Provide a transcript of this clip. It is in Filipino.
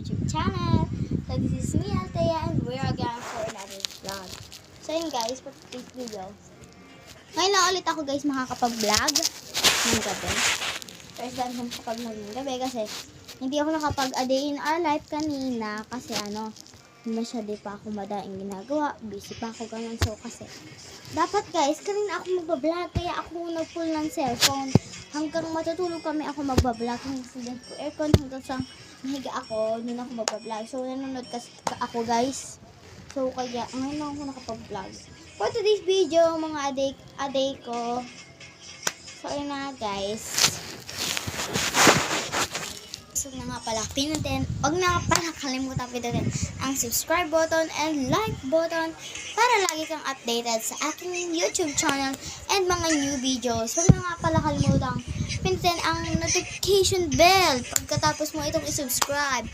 YouTube channel. So this is me, Althea, and we're again for another vlog. So yun guys, for today's video. Ngayon lang ulit ako guys makakapag-vlog ng gabi. First time kong makapag-vlog ng gabi kasi hindi ako nakapag a day in our life kanina kasi masyado pa ako madaing ginagawa. Busy pa ako ganun. So kasi dapat guys, kanina ako magbablog kaya ako nag-pull ng cellphone. Hanggang matutulog kami ako magbablog. Hanggang silang ko aircon hanggang sa mahiga ako. Doon ako magbablog. So nanonood kasi ako guys. So kaya ngayon lang ako nakapag-vlog. For today's video mga aday ko. So ayun na guys. So na nga pala, huwag na pala kalimutan pindutin ang subscribe button and like button para lagi kang updated sa aking YouTube channel and mga new videos. Huwag na nga pala kalimutan pindutin ang notification bell pagkatapos mo itong isubscribe.